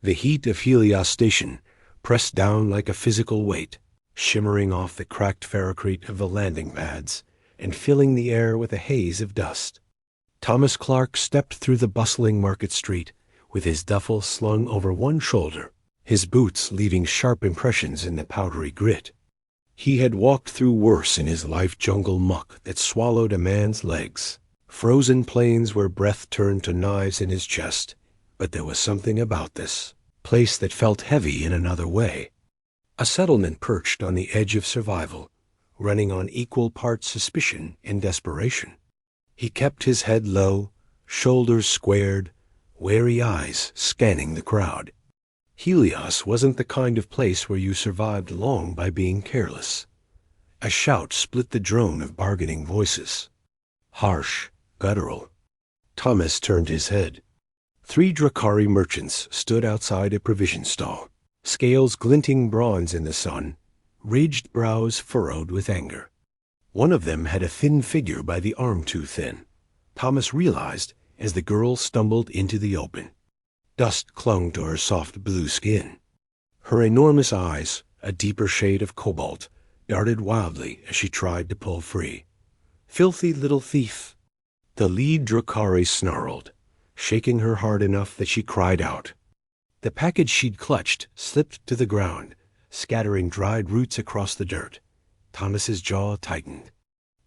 The heat of Helios Station pressed down like a physical weight, shimmering off the cracked ferrocrete of the landing pads and filling the air with a haze of dust. Thomas Clark stepped through the bustling market street with his duffel slung over one shoulder, his boots leaving sharp impressions in the powdery grit. He had walked through worse in his life jungle muck that swallowed a man's legs, frozen plains where breath turned to knives in his chest, but there was something about this place that felt heavy in another way. A settlement perched on the edge of survival, running on equal parts suspicion and desperation. He kept his head low, shoulders squared, wary eyes scanning the crowd. Helios wasn't the kind of place where you survived long by being careless. A shout split the drone of bargaining voices. Harsh, guttural. Thomas turned his head. 3 Drakari merchants stood outside a provision stall, scales glinting bronze in the sun, ridged brows furrowed with anger. One of them had a thin figure by the arm too thin, Thomas realized as the girl stumbled into the open. Dust clung to her soft blue skin. Her enormous eyes, a deeper shade of cobalt, darted wildly as she tried to pull free. Filthy little thief! The lead Drakari snarled, shaking her hard enough that she cried out. The package she'd clutched slipped to the ground, scattering dried roots across the dirt. Thomas's jaw tightened.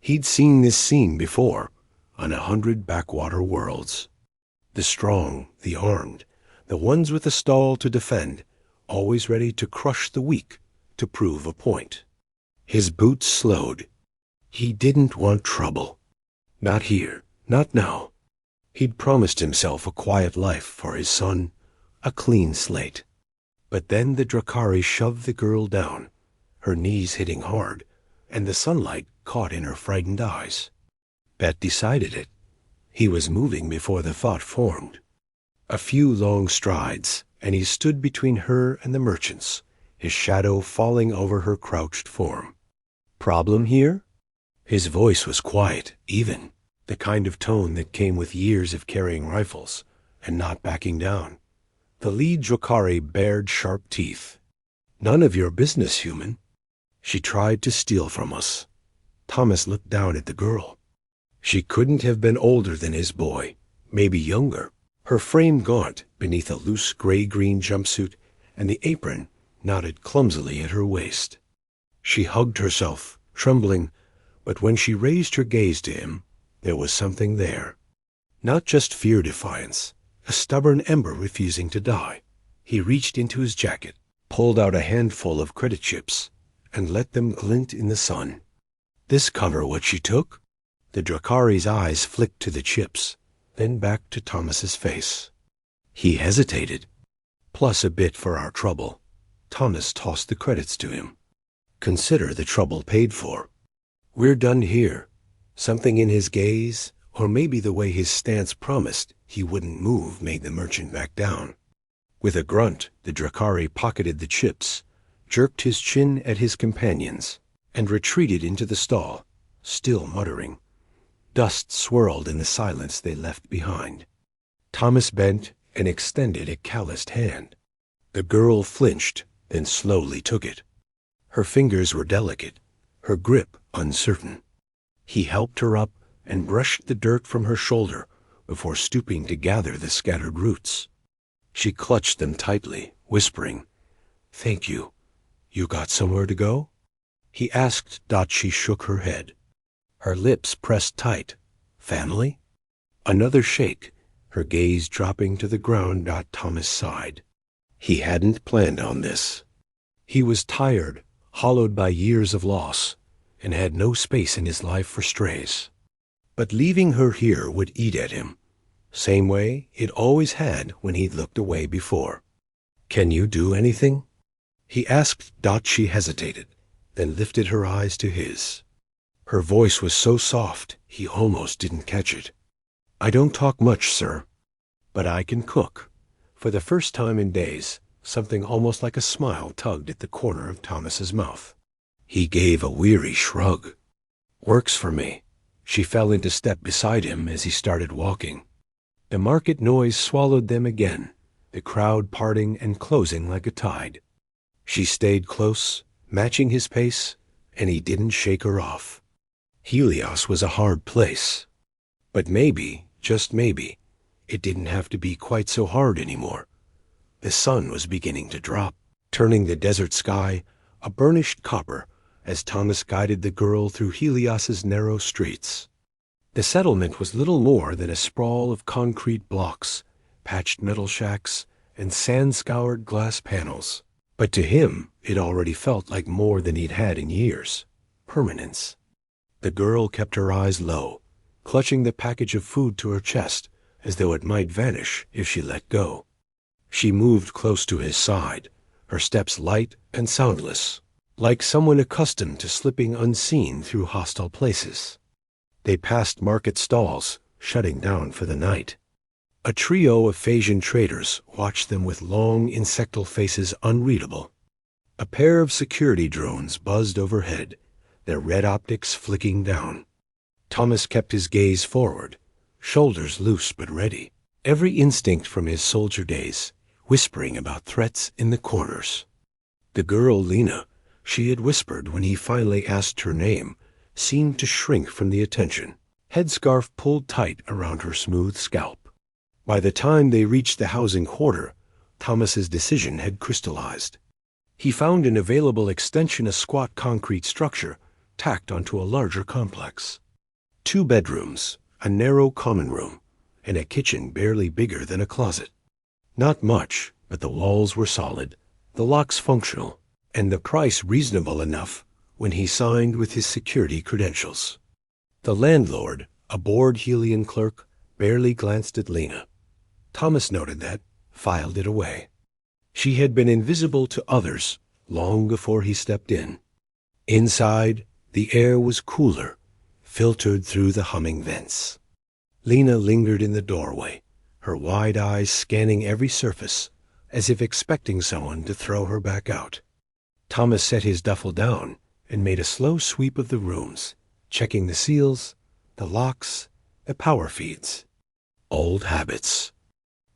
He'd seen this scene before, on 100 backwater worlds. The strong, the armed, the ones with a stall to defend, always ready to crush the weak, to prove a point. His boots slowed. He didn't want trouble. Not here, not now. He'd promised himself a quiet life for his son, a clean slate. But then the Drakari shoved the girl down, her knees hitting hard, and the sunlight caught in her frightened eyes. That decided it. He was moving before the thought formed. A few long strides, and he stood between her and the merchants, his shadow falling over her crouched form. Problem here? His voice was quiet, even, the kind of tone that came with years of carrying rifles and not backing down. The lead Drakari bared sharp teeth. None of your business, human. She tried to steal from us. Thomas looked down at the girl. She couldn't have been older than his boy, maybe younger, her frame gaunt beneath a loose gray-green jumpsuit, and the apron knotted clumsily at her waist. She hugged herself, trembling, but when she raised her gaze to him, there was something there. Not just fear-defiance, a stubborn ember refusing to die. He reached into his jacket, pulled out a handful of credit chips, and let them glint in the sun. This cover what she took? The Drakari's eyes flicked to the chips, then back to Thomas's face. He hesitated. Plus a bit for our trouble. Thomas tossed the credits to him. Consider the trouble paid for. We're done here. Something in his gaze, or maybe the way his stance promised he wouldn't move, made the merchant back down. With a grunt, the Drakari pocketed the chips, jerked his chin at his companions, and retreated into the stall, still muttering. Dust swirled in the silence they left behind. Thomas bent and extended a calloused hand. The girl flinched, then slowly took it. Her fingers were delicate, her grip uncertain. He helped her up and brushed the dirt from her shoulder before stooping to gather the scattered roots. She clutched them tightly, whispering, "Thank you. You got somewhere to go?" He asked. She shook her head. Her lips pressed tight. Family? Another shake, her gaze dropping to the ground. Thomas sighed. He hadn't planned on this. He was tired, hollowed by years of loss, and had no space in his life for strays. But leaving her here would eat at him, same way it always had when he'd looked away before. "Can you do anything?" he asked. She hesitated, then lifted her eyes to his. Her voice was so soft he almost didn't catch it. "I don't talk much, sir, but I can cook." For the first time in days, something almost like a smile tugged at the corner of Thomas's mouth. He gave a weary shrug. "Works for me." She fell into step beside him as he started walking. The market noise swallowed them again, the crowd parting and closing like a tide. She stayed close, matching his pace, and he didn't shake her off. Helios was a hard place. But maybe, just maybe, it didn't have to be quite so hard anymore. The sun was beginning to drop, turning the desert sky a burnished copper as Thomas guided the girl through Helios's narrow streets. The settlement was little more than a sprawl of concrete blocks, patched metal shacks, and sand-scoured glass panels. But to him, it already felt like more than he'd had in years. Permanence. The girl kept her eyes low, clutching the package of food to her chest as though it might vanish if she let go. She moved close to his side, her steps light and soundless, like someone accustomed to slipping unseen through hostile places. They passed market stalls, shutting down for the night. A trio of Phasian traders watched them with long, insectal faces unreadable. A pair of security drones buzzed overhead, their red optics flicking down. Thomas kept his gaze forward, shoulders loose but ready, every instinct from his soldier days whispering about threats in the corners. The girl, Lena, she had whispered when he finally asked her name, seemed to shrink from the attention, headscarf pulled tight around her smooth scalp. By the time they reached the housing quarter, Thomas's decision had crystallized. He found an available extension, a squat concrete structure tacked onto a larger complex. 2 bedrooms, a narrow common room, and a kitchen barely bigger than a closet. Not much, but the walls were solid, the locks functional, and the price reasonable enough when he signed with his security credentials. The landlord, a bored Helian clerk, barely glanced at Lena. Thomas noted that, filed it away. She had been invisible to others long before he stepped in. Inside, the air was cooler, filtered through the humming vents. Lena lingered in the doorway, her wide eyes scanning every surface, as if expecting someone to throw her back out. Thomas set his duffel down and made a slow sweep of the rooms, checking the seals, the locks, the power feeds. Old habits.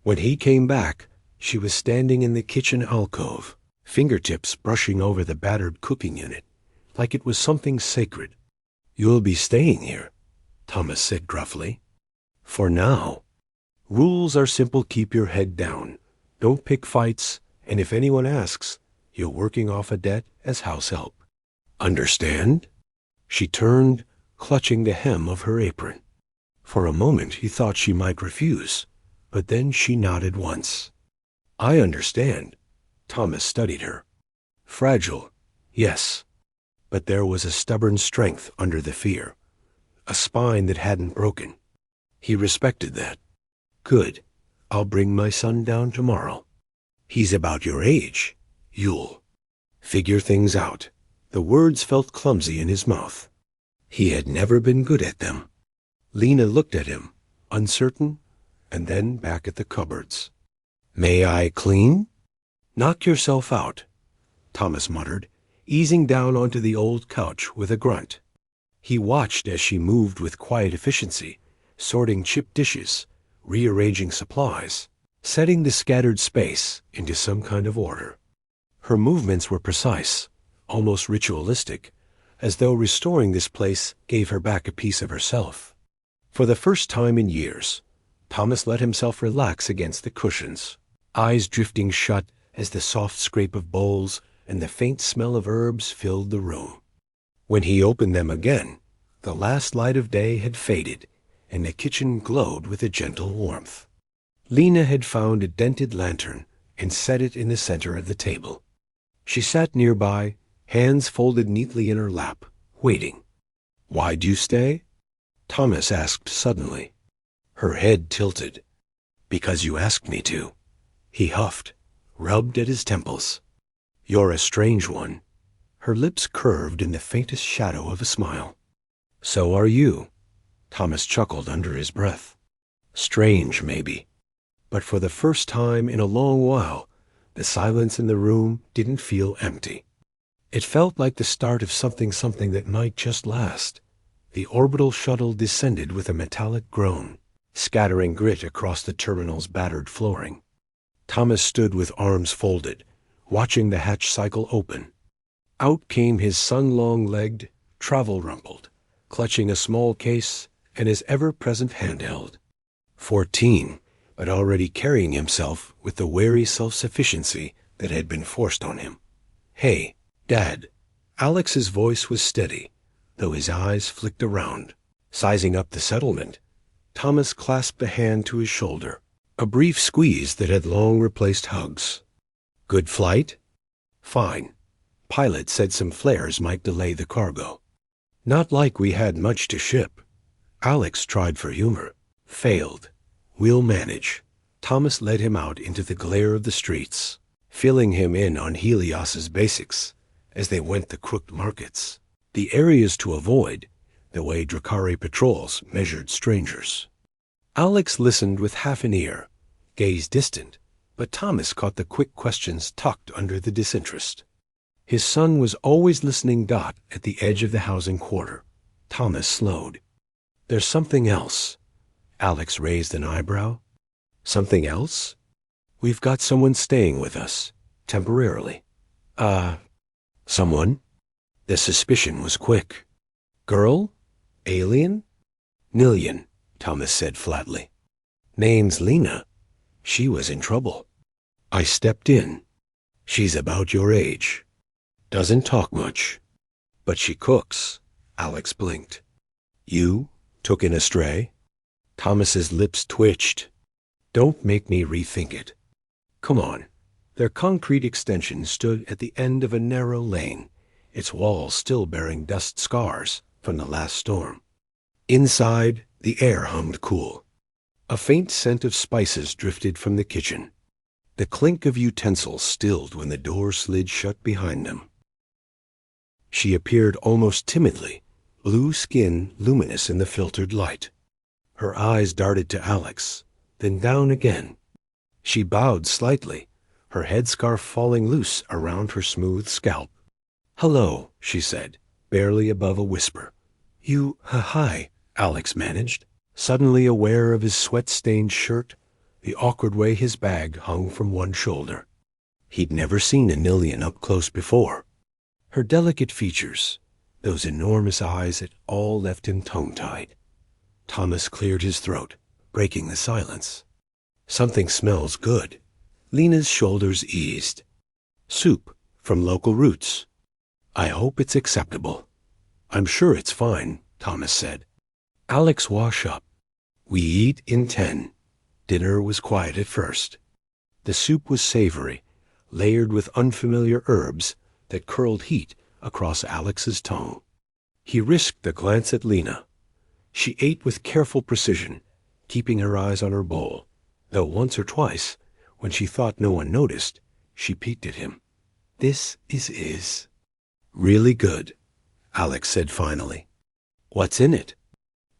When he came back, she was standing in the kitchen alcove, fingertips brushing over the battered cooking unit, like it was something sacred. "You'll be staying here," Thomas said gruffly. "For now. Rules are simple: keep your head down, don't pick fights, and if anyone asks, you're working off a debt as house help. Understand?" She turned, clutching the hem of her apron. For a moment he thought she might refuse, but then she nodded once. "I understand." Thomas studied her. Fragile, yes, but there was a stubborn strength under the fear, a spine that hadn't broken. He respected that. "Good. I'll bring my son down tomorrow. He's about your age. You'll figure things out." The words felt clumsy in his mouth. He had never been good at them. Lena looked at him, uncertain, and then back at the cupboards. "May I clean?" "Knock yourself out," Thomas muttered, easing down onto the old couch with a grunt. He watched as she moved with quiet efficiency, sorting chipped dishes, rearranging supplies, setting the scattered space into some kind of order. Her movements were precise, almost ritualistic, as though restoring this place gave her back a piece of herself. For the first time in years, Thomas let himself relax against the cushions, eyes drifting shut as the soft scrape of bowls and the faint smell of herbs filled the room. When he opened them again, the last light of day had faded, and the kitchen glowed with a gentle warmth. Lena had found a dented lantern and set it in the center of the table. She sat nearby, hands folded neatly in her lap, waiting. "Why'd you stay?" Thomas asked suddenly. Her head tilted. "Because you asked me to." He huffed, rubbed at his temples. "You're a strange one." Her lips curved in the faintest shadow of a smile. "So are you." Thomas chuckled under his breath. Strange, maybe. But for the first time in a long while, the silence in the room didn't feel empty. It felt like the start of something that might just last. The orbital shuttle descended with a metallic groan, scattering grit across the terminal's battered flooring. Thomas stood with arms folded, watching the hatch cycle open. Out came his son long-legged, travel-rumpled, clutching a small case and his ever-present handheld. 14, but already carrying himself with the wary self-sufficiency that had been forced on him. "Hey, Dad." Alex's voice was steady, though his eyes flicked around. Sizing up the settlement, Thomas clasped a hand to his shoulder, a brief squeeze that had long replaced hugs. "Good flight?" "Fine. Pilot said some flares might delay the cargo." "Not like we had much to ship." Alex tried for humor. Failed. "We'll manage." Thomas led him out into the glare of the streets, filling him in on Helios's basics as they went the crooked markets, the areas to avoid, the way Drakari patrols measured strangers. Alex listened with half an ear, gaze distant, but Thomas caught the quick questions tucked under the disinterest. His son was always listening at the edge of the housing quarter. Thomas slowed. "There's something else." Alex raised an eyebrow. "Something else?" "We've got someone staying with us, temporarily." Someone?" The suspicion was quick. "Girl? Alien?" "Nillion," Thomas said flatly. "Name's Lena. She was in trouble. I stepped in. She's about your age. Doesn't talk much. But she cooks." Alex blinked. "You took in a stray?" Thomas's lips twitched. "Don't make me rethink it." "Come on." Their concrete extension stood at the end of a narrow lane, its walls still bearing dust scars from the last storm. Inside, the air hummed cool. A faint scent of spices drifted from the kitchen. The clink of utensils stilled when the door slid shut behind them. She appeared almost timidly, blue skin luminous in the filtered light. Her eyes darted to Alex, then down again. She bowed slightly, her headscarf falling loose around her smooth scalp. "Hello," she said, barely above a whisper. Hi," Alex managed, suddenly aware of his sweat-stained shirt, the awkward way his bag hung from one shoulder. He'd never seen a Nillion up close before. Her delicate features, those enormous eyes that all left him tongue-tied. Thomas cleared his throat, breaking the silence. "Something smells good." Lena's shoulders eased. "Soup, from local roots. I hope it's acceptable." "I'm sure it's fine," Thomas said. "Alex, wash up. We eat in 10. Dinner was quiet at first." The soup was savory, layered with unfamiliar herbs that curled heat across Alex's tongue. He risked a glance at Lena. She ate with careful precision, keeping her eyes on her bowl, though once or twice, when she thought no one noticed, she peeked at him. "This is really good," Alex said finally. "What's in it?"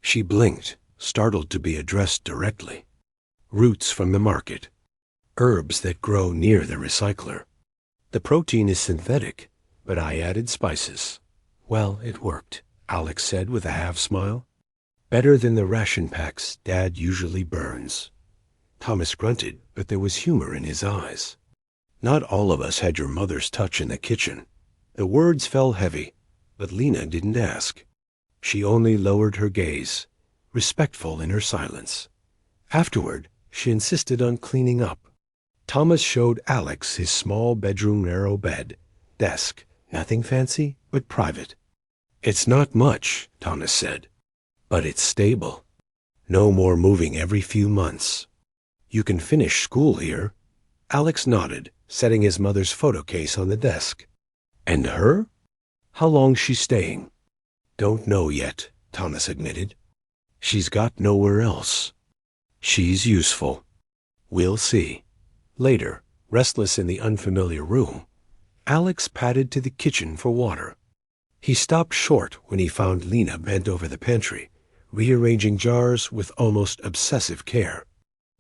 She blinked, startled to be addressed directly. "Roots from the market. Herbs that grow near the recycler. The protein is synthetic, but I added spices." "Well, it worked," Alex said with a half-smile. "Better than the ration packs Dad usually burns." Thomas grunted, but there was humor in his eyes. "Not all of us had your mother's touch in the kitchen." The words fell heavy, but Lena didn't ask. She only lowered her gaze, respectful in her silence. Afterward, she insisted on cleaning up. Thomas showed Alex his small bedroom narrow bed, desk, nothing fancy, but private. "It's not much," Thomas said, "but it's stable. No more moving every few months. You can finish school here." Alex nodded, setting his mother's photo case on the desk. "And her? How long's she staying?" "Don't know yet," Thomas admitted. "She's got nowhere else. She's useful. We'll see." Later, restless in the unfamiliar room, Alex padded to the kitchen for water. He stopped short when he found Lena bent over the pantry, rearranging jars with almost obsessive care.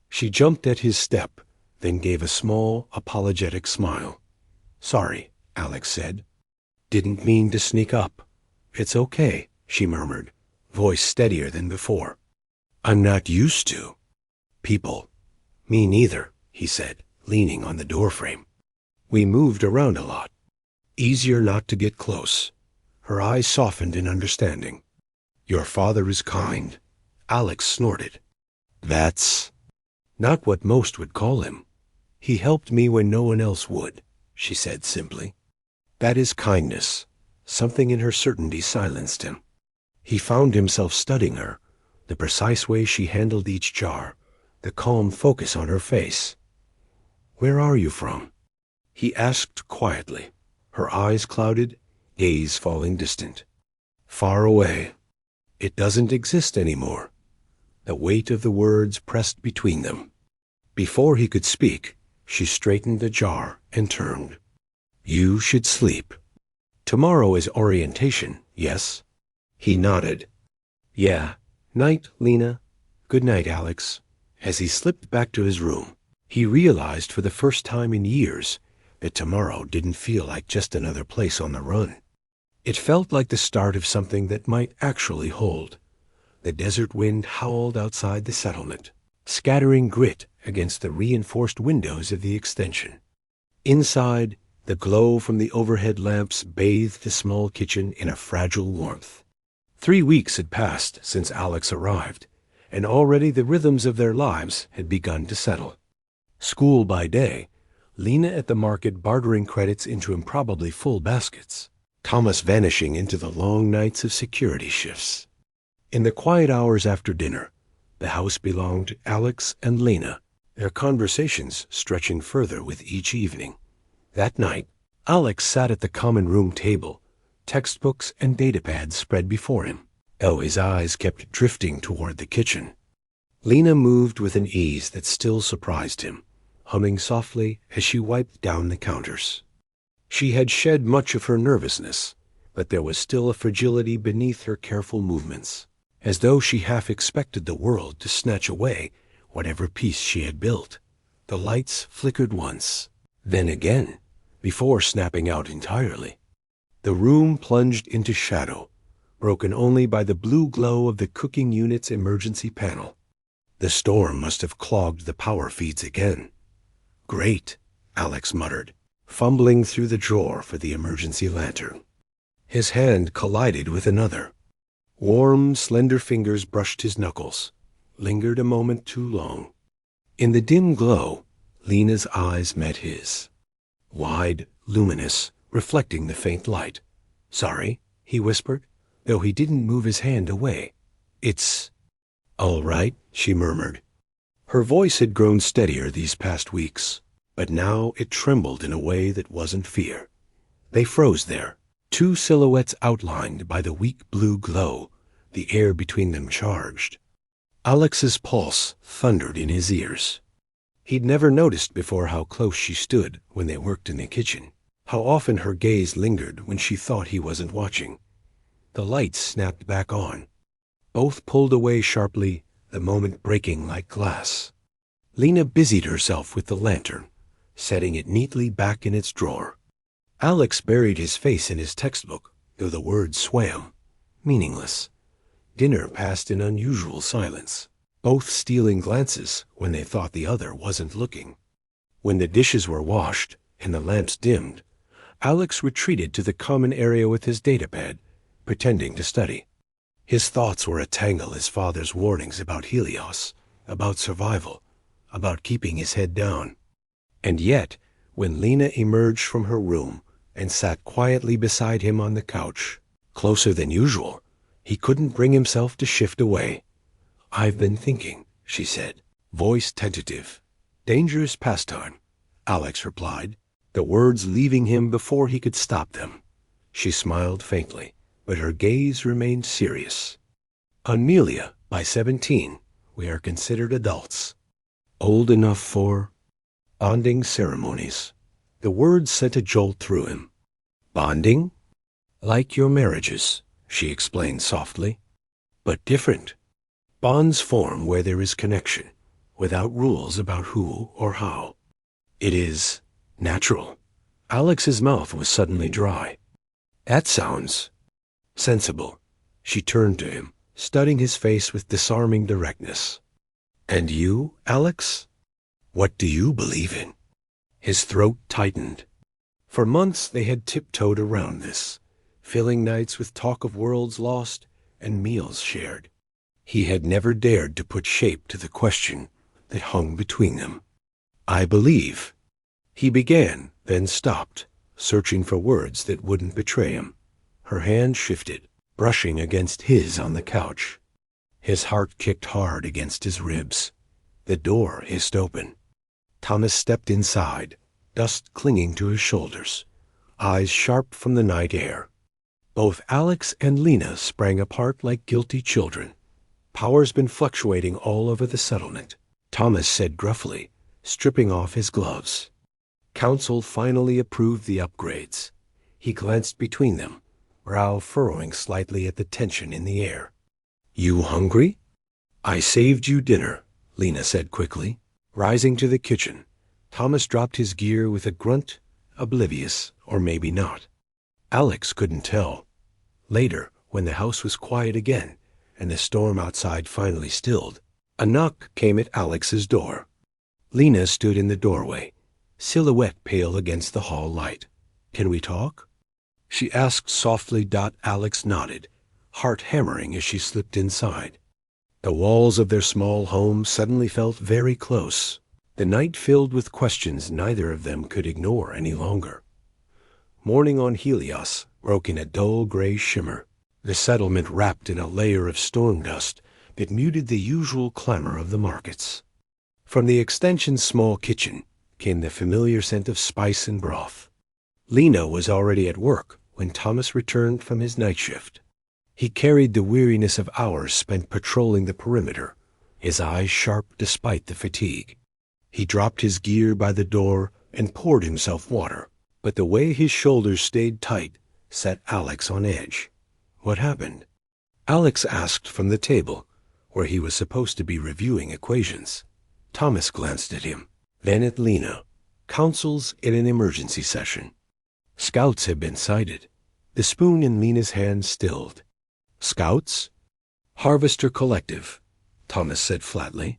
She jumped at his step, then gave a small, apologetic smile. "Sorry," Alex said. "Didn't mean to sneak up." "It's okay," she murmured, voice steadier than before. "I'm not used to people." "Me neither," he said, leaning on the doorframe. We moved around a lot. Easier not to get close. Her eyes softened in understanding. Your father is kind. Alex snorted. That's not what most would call him. He helped me when no one else would, she said simply. That is kindness. Something in her certainty silenced him. He found himself studying her, the precise way she handled each jar, the calm focus on her face. Where are you from? He asked quietly, her eyes clouded, gaze falling distant. Far away. It doesn't exist anymore. The weight of the words pressed between them. Before he could speak, she straightened the jar and turned. You should sleep. Tomorrow is orientation, yes? He nodded. Yeah. Night, Lena. Good night, Alex. As he slipped back to his room, he realized for the first time in years that tomorrow didn't feel like just another place on the run. It felt like the start of something that might actually hold. The desert wind howled outside the settlement, scattering grit against the reinforced windows of the extension. Inside, the glow from the overhead lamps bathed the small kitchen in a fragile warmth. 3 weeks had passed since Alex arrived, and already the rhythms of their lives had begun to settle. School by day, Lena at the market bartering credits into improbably full baskets, Thomas vanishing into the long nights of security shifts. In the quiet hours after dinner, the house belonged to Alex and Lena, their conversations stretching further with each evening. That night, Alex sat at the common room table, textbooks and datapads spread before him, though his eyes kept drifting toward the kitchen. Lena moved with an ease that still surprised him, humming softly as she wiped down the counters. She had shed much of her nervousness, but there was still a fragility beneath her careful movements, as though she half expected the world to snatch away whatever piece she had built. The lights flickered once, then again, before snapping out entirely. The room plunged into shadow, broken only by the blue glow of the cooking unit's emergency panel. The storm must have clogged the power feeds again. Great, Alex muttered, fumbling through the drawer for the emergency lantern. His hand collided with another. Warm, slender fingers brushed his knuckles, lingered a moment too long. In the dim glow, Lena's eyes met his. Wide, luminous, reflecting the faint light. Sorry, he whispered, though he didn't move his hand away. It's all right, she murmured. Her voice had grown steadier these past weeks, but now it trembled in a way that wasn't fear. They froze there, two silhouettes outlined by the weak blue glow, the air between them charged. Alex's pulse thundered in his ears. He'd never noticed before how close she stood when they worked in the kitchen, how often her gaze lingered when she thought he wasn't watching. The lights snapped back on. Both pulled away sharply, the moment breaking like glass. Lena busied herself with the lantern, setting it neatly back in its drawer. Alex buried his face in his textbook, though the words swam, meaningless. Dinner passed in unusual silence, both stealing glances when they thought the other wasn't looking. When the dishes were washed and the lamps dimmed, Alex retreated to the common area with his datapad, pretending to study. His thoughts were a tangle his father's warnings about Helios, about survival, about keeping his head down. And yet, when Lena emerged from her room and sat quietly beside him on the couch, closer than usual, he couldn't bring himself to shift away. I've been thinking, she said, voice tentative. Dangerous pastime, Alex replied, the words leaving him before he could stop them. She smiled faintly, but her gaze remained serious. Amelia, by 17, we are considered adults. Old enough for bonding ceremonies. The words sent a jolt through him. Bonding? Like your marriages, she explained softly. But different. Bonds form where there is connection, without rules about who or how. It is natural. Alex's mouth was suddenly dry. That sounds sensible. She turned to him, studying his face with disarming directness. And you, Alex? What do you believe in? His throat tightened. For months they had tiptoed around this, filling nights with talk of worlds lost and meals shared. He had never dared to put shape to the question that hung between them. "I believe," he began, then stopped, searching for words that wouldn't betray him. Her hand shifted, brushing against his on the couch. His heart kicked hard against his ribs. The door hissed open. Thomas stepped inside, dust clinging to his shoulders, eyes sharp from the night air. Both Alex and Lena sprang apart like guilty children. "Power's been fluctuating all over the settlement," Thomas said gruffly, stripping off his gloves. Council finally approved the upgrades. He glanced between them, brow furrowing slightly at the tension in the air. "You hungry?" "I saved you dinner," Lena said quickly. Rising to the kitchen, Thomas dropped his gear with a grunt, oblivious, or maybe not. Alex couldn't tell. Later, when the house was quiet again, and the storm outside finally stilled, a knock came at Alex's door. Lena stood in the doorway, silhouette pale against the hall light. "Can we talk?" she asked softly. Alex nodded, heart hammering as she slipped inside. The walls of their small home suddenly felt very close, the night filled with questions neither of them could ignore any longer. Morning on Helios broke in a dull gray shimmer, the settlement wrapped in a layer of storm dust that muted the usual clamor of the markets. From the extension's small kitchen came the familiar scent of spice and broth. Lena was already at work when Thomas returned from his night shift. He carried the weariness of hours spent patrolling the perimeter, his eyes sharp despite the fatigue. He dropped his gear by the door and poured himself water, but the way his shoulders stayed tight set Alex on edge. "What happened?" Alex asked from the table, where he was supposed to be reviewing equations. Thomas glanced at him, then at Lena. "Council's in an emergency session. Scouts have been sighted." The spoon in Lena's hand stilled. "Scouts?" "Harvester Collective," Thomas said flatly.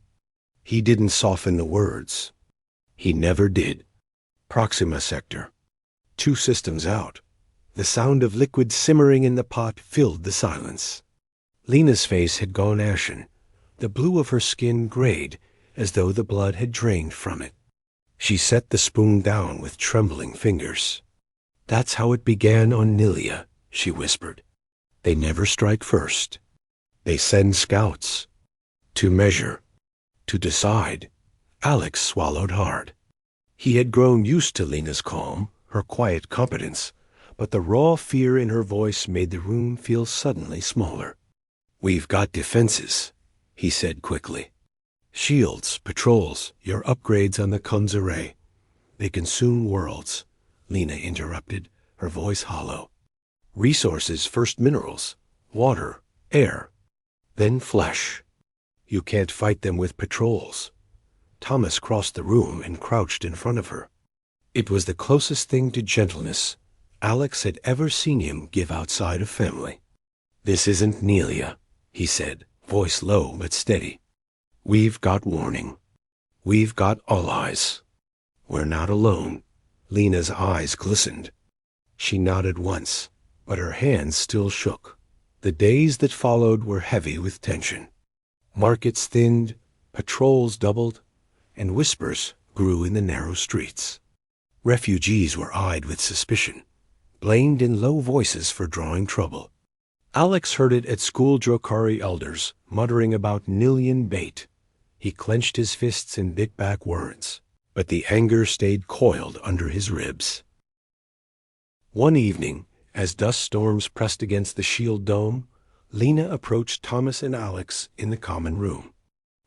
He didn't soften the words. He never did. "Proxima Sector. 2 systems out." The sound of liquid simmering in the pot filled the silence. Lena's face had gone ashen. The blue of her skin grayed, as though the blood had drained from it. She set the spoon down with trembling fingers. "That's how it began on Nilia," she whispered. "They never strike first. They send scouts. To measure. To decide." Alex swallowed hard. He had grown used to Lena's calm, her quiet competence, but the raw fear in her voice made the room feel suddenly smaller. "We've got defenses," he said quickly. "Shields, patrols, your upgrades on the Kunz array. They consume worlds," Lena interrupted, her voice hollow. "Resources, first minerals, water, air, then flesh. You can't fight them with patrols." Thomas crossed the room and crouched in front of her. It was the closest thing to gentleness Alex had ever seen him give outside of family. "This isn't Nelia," he said, voice low but steady. "We've got warning. We've got allies. We're not alone." Lena's eyes glistened. She nodded once, but her hands still shook. The days that followed were heavy with tension. Markets thinned, patrols doubled, and whispers grew in the narrow streets. Refugees were eyed with suspicion, blamed in low voices for drawing trouble. Alex heard it at school Drokari elders, muttering about Nilian bait. He clenched his fists and bit back words, but the anger stayed coiled under his ribs. One evening, as dust storms pressed against the shield dome, Lena approached Thomas and Alex in the common room.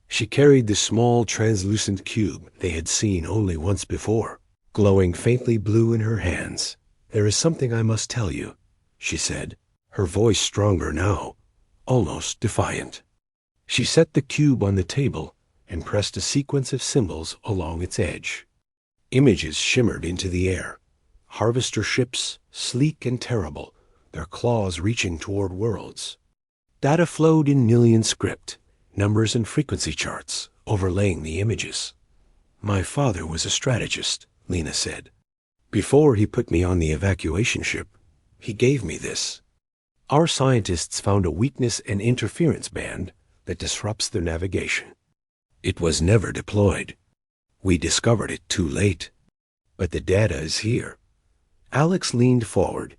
She carried the small translucent cube they had seen only once before, glowing faintly blue in her hands. "There is something I must tell you," she said, her voice stronger now, almost defiant. She set the cube on the table and pressed a sequence of symbols along its edge. Images shimmered into the air. Harvester ships, sleek and terrible, their claws reaching toward worlds. Data flowed in Nilian script, numbers and frequency charts overlaying the images. "My father was a strategist," Lena said. Before he put me on the evacuation ship, he gave me this. Our scientists found a weakness and interference band that disrupts their navigation. It was never deployed. We discovered it too late. But the data is here. Alex leaned forward,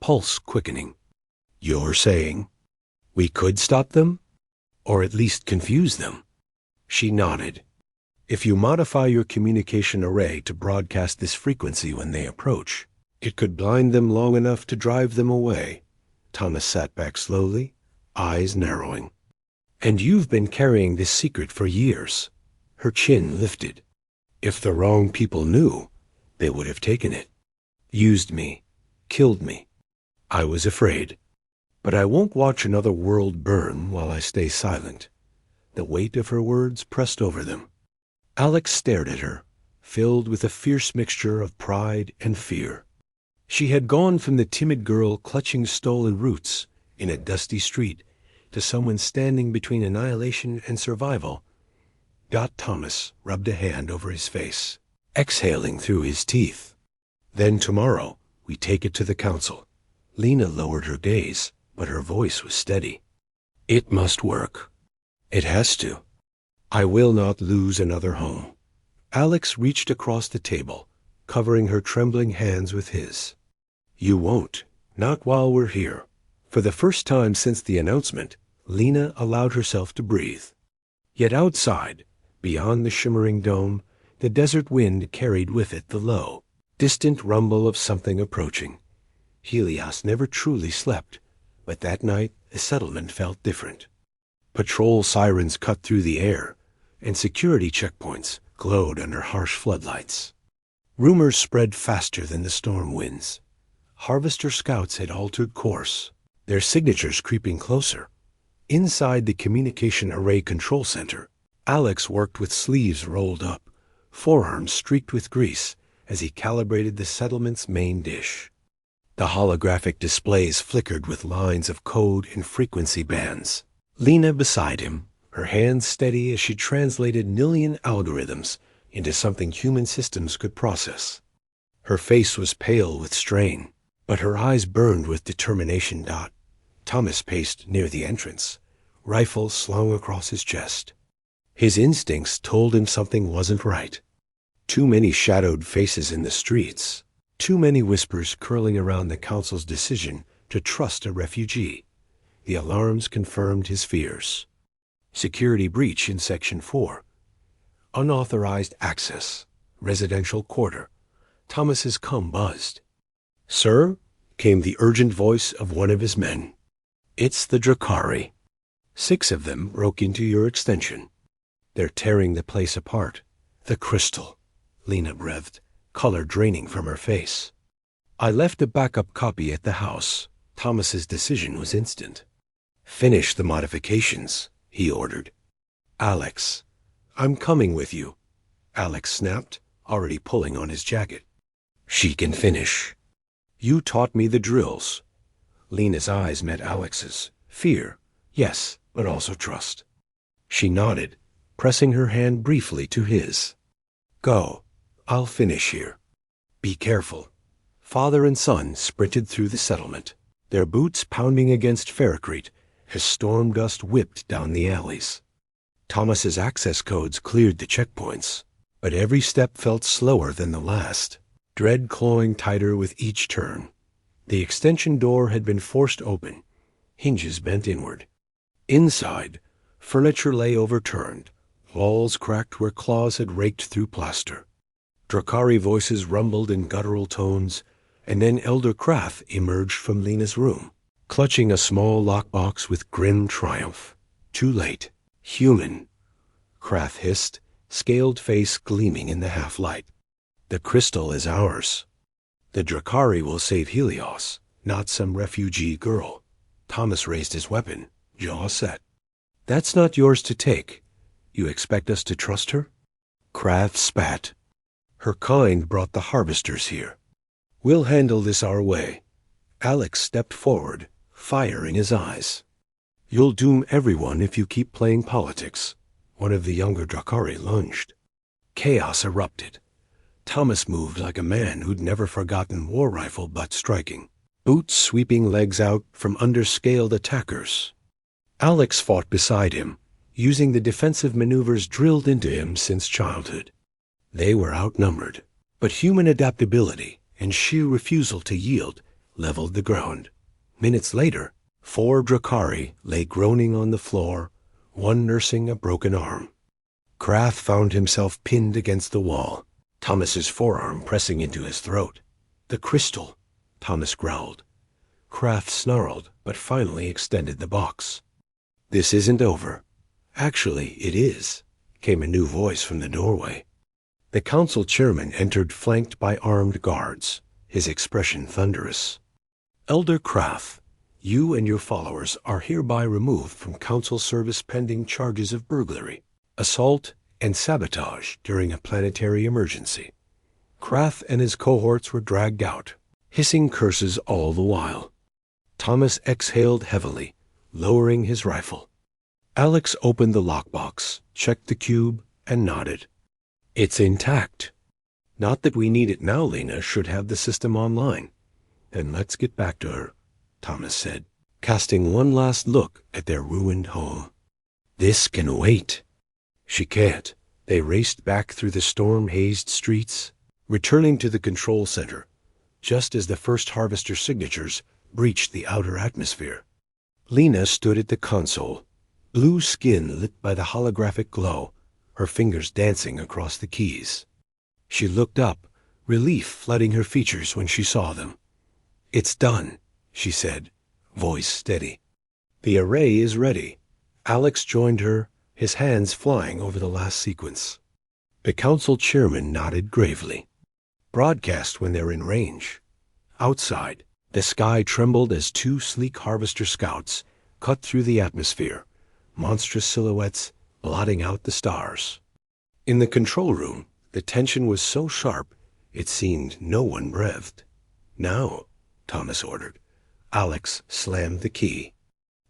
pulse quickening. You're saying we could stop them? Or at least confuse them? She nodded. If you modify your communication array to broadcast this frequency when they approach, it could blind them long enough to drive them away. Thomas sat back slowly, eyes narrowing. And you've been carrying this secret for years. Her chin lifted. If the wrong people knew, they would have taken it. Used me. Killed me. I was afraid. But I won't watch another world burn while I stay silent. The weight of her words pressed over them. Alex stared at her, filled with a fierce mixture of pride and fear. She had gone from the timid girl clutching stolen roots in a dusty street to someone standing between annihilation and survival. Thomas rubbed a hand over his face, exhaling through his teeth. Then tomorrow, we take it to the council. Lena lowered her gaze, but her voice was steady. It must work. It has to. I will not lose another home. Alex reached across the table, covering her trembling hands with his. You won't. Not while we're here. For the first time since the announcement, Lena allowed herself to breathe. Yet outside, beyond the shimmering dome, the desert wind carried with it the low, distant rumble of something approaching. Helios never truly slept, but that night the settlement felt different. Patrol sirens cut through the air, and security checkpoints glowed under harsh floodlights. Rumors spread faster than the storm winds. Harvester scouts had altered course, their signatures creeping closer. Inside the communication array control center, Alex worked with sleeves rolled up, forearms streaked with grease, as he calibrated the settlement's main dish. The holographic displays flickered with lines of code and frequency bands. Lena beside him, her hands steady as she translated million algorithms into something human systems could process. Her face was pale with strain, but her eyes burned with determination. Thomas paced near the entrance, rifle slung across his chest. His instincts told him something wasn't right. Too many shadowed faces in the streets, too many whispers curling around the council's decision to trust a refugee. The alarms confirmed his fears. Security breach in Section 4. Unauthorized access. Residential quarter. Thomas's cum buzzed. Sir, came the urgent voice of one of his men. It's the Drakari. 6 of them broke into your extension. They're tearing the place apart. The crystal. Lena breathed, color draining from her face. I left a backup copy at the house. Thomas's decision was instant. Finish the modifications, he ordered. Alex, I'm coming with you. Alex snapped, already pulling on his jacket. She can finish. You taught me the drills. Lena's eyes met Alex's. Fear, yes, but also trust. She nodded, pressing her hand briefly to his. Go. I'll finish here. Be careful. Father and son sprinted through the settlement, their boots pounding against ferrocrete as storm dust whipped down the alleys. Thomas's access codes cleared the checkpoints, but every step felt slower than the last, dread clawing tighter with each turn. The extension door had been forced open, hinges bent inward. Inside, furniture lay overturned, walls cracked where claws had raked through plaster. Drakari voices rumbled in guttural tones, and then Elder Krath emerged from Lena's room, clutching a small lockbox with grim triumph. Too late. Human, Krath hissed, scaled face gleaming in the half-light. The crystal is ours. The Drakari will save Helios, not some refugee girl. Thomas raised his weapon, jaw set. That's not yours to take. You expect us to trust her? Krath spat. Her kind brought the harvesters here. We'll handle this our way. Alex stepped forward, fire in his eyes. You'll doom everyone if you keep playing politics. One of the younger Drakari lunged. Chaos erupted. Thomas moved like a man who'd never forgotten war rifle butt striking, boots sweeping legs out from under scaled attackers. Alex fought beside him, using the defensive maneuvers drilled into him since childhood. They were outnumbered, but human adaptability and sheer refusal to yield leveled the ground. Minutes later, 4 Drakari lay groaning on the floor, one nursing a broken arm. Krath found himself pinned against the wall, Thomas's forearm pressing into his throat. "The crystal," Thomas growled. Krath snarled, but finally extended the box. "This isn't over." "Actually, it is," came a new voice from the doorway. The council chairman entered flanked by armed guards, his expression thunderous. "Elder Krath, you and your followers are hereby removed from council service pending charges of burglary, assault, and sabotage during a planetary emergency." Krath and his cohorts were dragged out, hissing curses all the while. Thomas exhaled heavily, lowering his rifle. Alex opened the lockbox, checked the cube, and nodded. "It's intact. Not that we need it now. Lena should have the system online." "Then let's get back to her," Thomas said, casting one last look at their ruined home. "This can wait." "She can't." They raced back through the storm-hazed streets, returning to the control center, just as the first harvester signatures breached the outer atmosphere. Lena stood at the console, blue skin lit by the holographic glow, her fingers dancing across the keys. She looked up, relief flooding her features when she saw them. "It's done," she said, voice steady. "The array is ready." Alex joined her, his hands flying over the last sequence. The council chairman nodded gravely. "Broadcast when they're in range." Outside, the sky trembled as 2 sleek harvester scouts cut through the atmosphere, monstrous silhouettes blotting out the stars. In the control room, the tension was so sharp it seemed no one breathed. "Now," Thomas ordered. Alex slammed the key.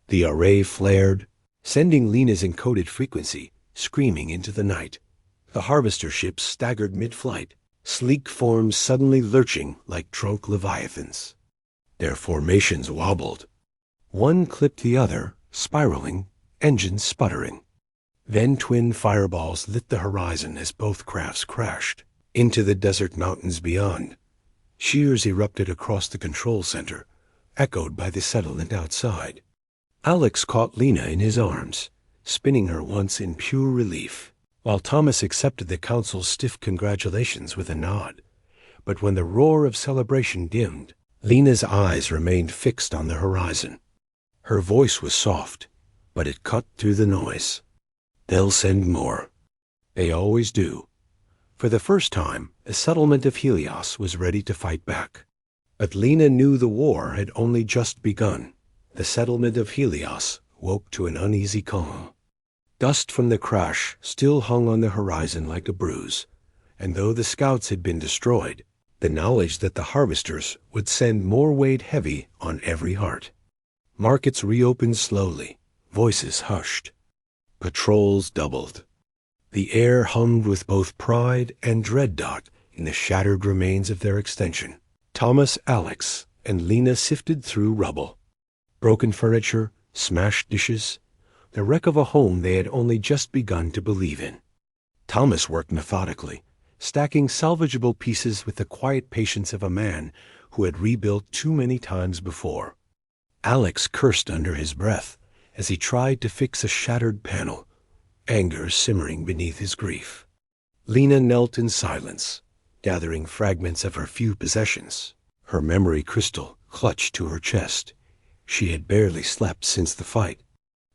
The array flared, sending Lena's encoded frequency screaming into the night. The harvester ships staggered mid-flight, sleek forms suddenly lurching like drunk leviathans. Their formations wobbled. One clipped the other, spiraling, engines sputtering. Then twin fireballs lit the horizon as both crafts crashed into the desert mountains beyond. Shears erupted across the control center, echoed by the settlement outside. Alex caught Lena in his arms, spinning her once in pure relief, while Thomas accepted the council's stiff congratulations with a nod. But when the roar of celebration dimmed, Lena's eyes remained fixed on the horizon. Her voice was soft, but it cut through the noise. "They'll send more. They always do." For the first time, a settlement of Helios was ready to fight back. But Lena knew the war had only just begun. The settlement of Helios woke to an uneasy calm. Dust from the crash still hung on the horizon like a bruise, and though the scouts had been destroyed, the knowledge that the harvesters would send more weighed heavy on every heart. Markets reopened slowly, voices hushed. Patrols doubled. The air hummed with both pride and dread in the shattered remains of their extension. Thomas, Alex, and Lena sifted through rubble. Broken furniture, smashed dishes, the wreck of a home they had only just begun to believe in. Thomas worked methodically, stacking salvageable pieces with the quiet patience of a man who had rebuilt too many times before. Alex cursed under his breath as he tried to fix a shattered panel, anger simmering beneath his grief. Lena knelt in silence, gathering fragments of her few possessions, her memory crystal clutched to her chest. She had barely slept since the fight.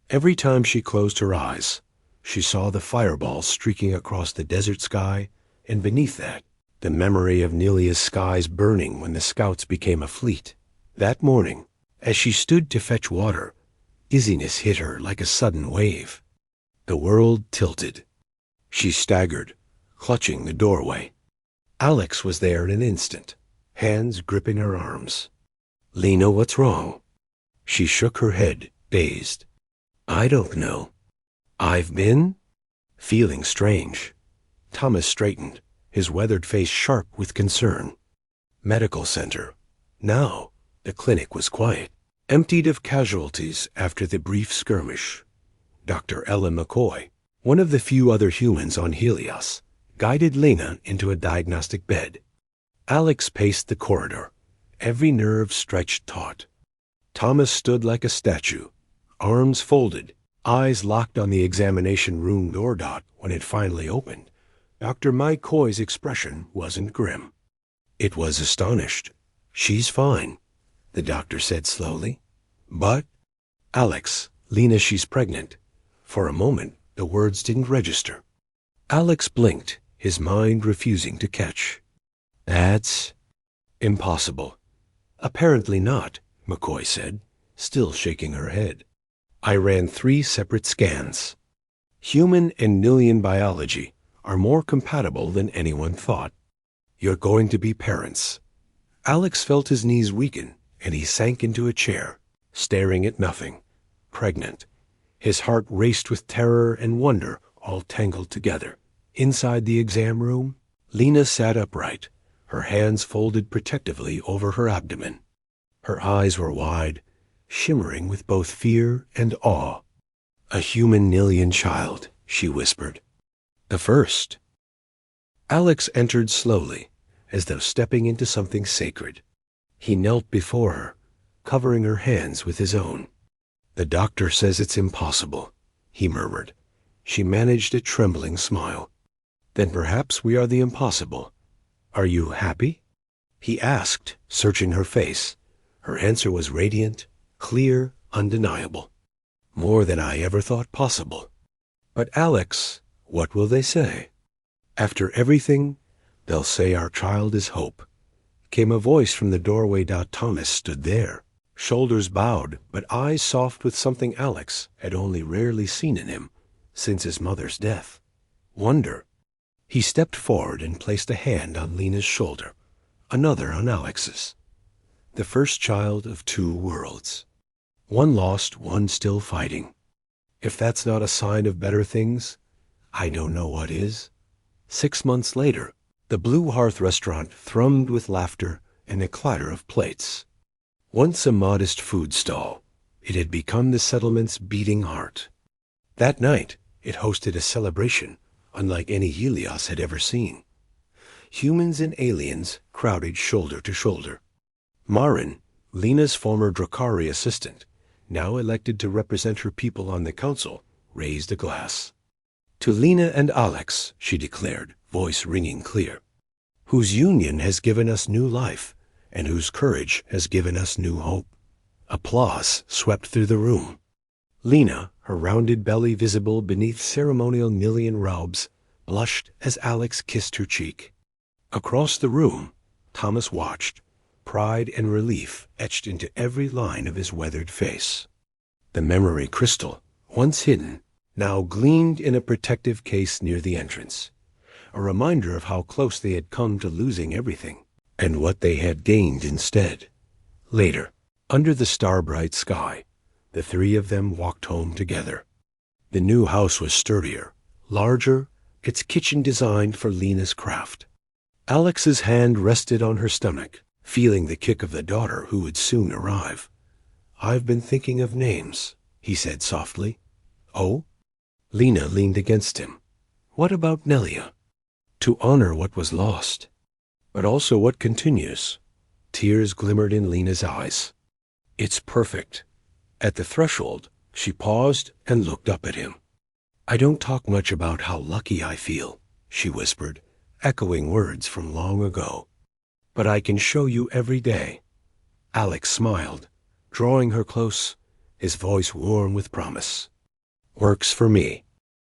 Every time she closed her eyes, she saw the fireballs streaking across the desert sky, and beneath that, the memory of Nelia's skies burning when the scouts became a fleet. That morning, as she stood to fetch water, dizziness hit her like a sudden wave. The world tilted. She staggered, clutching the doorway. Alex was there in an instant, hands gripping her arms. "Lena, what's wrong?" She shook her head, dazed. "I don't know. I've been feeling strange." Thomas straightened, his weathered face sharp with concern. Medical center. Now, the clinic was quiet, emptied of casualties after the brief skirmish. Dr. Ellen McCoy, one of the few other humans on Helios, guided Lena into a diagnostic bed. Alex paced the corridor, every nerve stretched taut. Thomas stood like a statue, arms folded, eyes locked on the examination room door dot when it finally opened. Dr. McCoy's expression wasn't grim. It was astonished. "She's fine," the doctor said slowly. "But, Alex, Lena, she's pregnant." For a moment, the words didn't register. Alex blinked, his mind refusing to catch. "That's impossible." "Apparently not," McCoy said, still shaking her head. "I ran 3 separate scans. Human and Nilian biology are more compatible than anyone thought. You're going to be parents." Alex felt his knees weaken, and he sank into a chair, staring at nothing. Pregnant. His heart raced with terror and wonder all tangled together. Inside the exam room, Lena sat upright, her hands folded protectively over her abdomen. Her eyes were wide, shimmering with both fear and awe. "A human Nilian child," she whispered. "The first." Alex entered slowly, as though stepping into something sacred. He knelt before her, covering her hands with his own. "The doctor says it's impossible," he murmured. She managed a trembling smile. "Then perhaps we are the impossible. Are you happy?" he asked, searching her face. Her answer was radiant, clear, undeniable. "More than I ever thought possible." "But Alex, what will they say?" "After everything, they'll say our child is hope," came a voice from the doorway. Thomas stood there, shoulders bowed, but eyes soft with something Alex had only rarely seen in him since his mother's death. Wonder. He stepped forward and placed a hand on Lena's shoulder, another on Alex's. The first child of 2 worlds. One lost, one still fighting. If that's not a sign of better things, I don't know what is. 6 months later, the Blue Hearth restaurant thrummed with laughter and a clatter of plates. Once a modest food stall, it had become the settlement's beating heart. That night, it hosted a celebration unlike any Helios had ever seen. Humans and aliens crowded shoulder to shoulder. Marin, Lena's former Drakari assistant, now elected to represent her people on the council, raised a glass. "To Lena and Alex," she declared, voice ringing clear, "whose union has given us new life, and whose courage has given us new hope." Applause swept through the room. Lena, her rounded belly visible beneath ceremonial Nilian robes, blushed as Alex kissed her cheek. Across the room, Thomas watched, pride and relief etched into every line of his weathered face. The memory crystal, once hidden, now gleamed in a protective case near the entrance, a reminder of how close they had come to losing everything, and what they had gained instead. Later, under the star-bright sky, the 3 of them walked home together. The new house was sturdier, larger, its kitchen designed for Lena's craft. Alex's hand rested on her stomach, feeling the kick of the daughter who would soon arrive. "I've been thinking of names," he said softly. "Oh?" Lena leaned against him. "What about Nelia?" "To honor what was lost, but also what continues." Tears glimmered in Lena's eyes. "It's perfect." At the threshold, she paused and looked up at him. "I don't talk much about how lucky I feel," she whispered, echoing words from long ago. "But I can show you every day." Alex smiled, drawing her close, his voice warm with promise. "Works for me."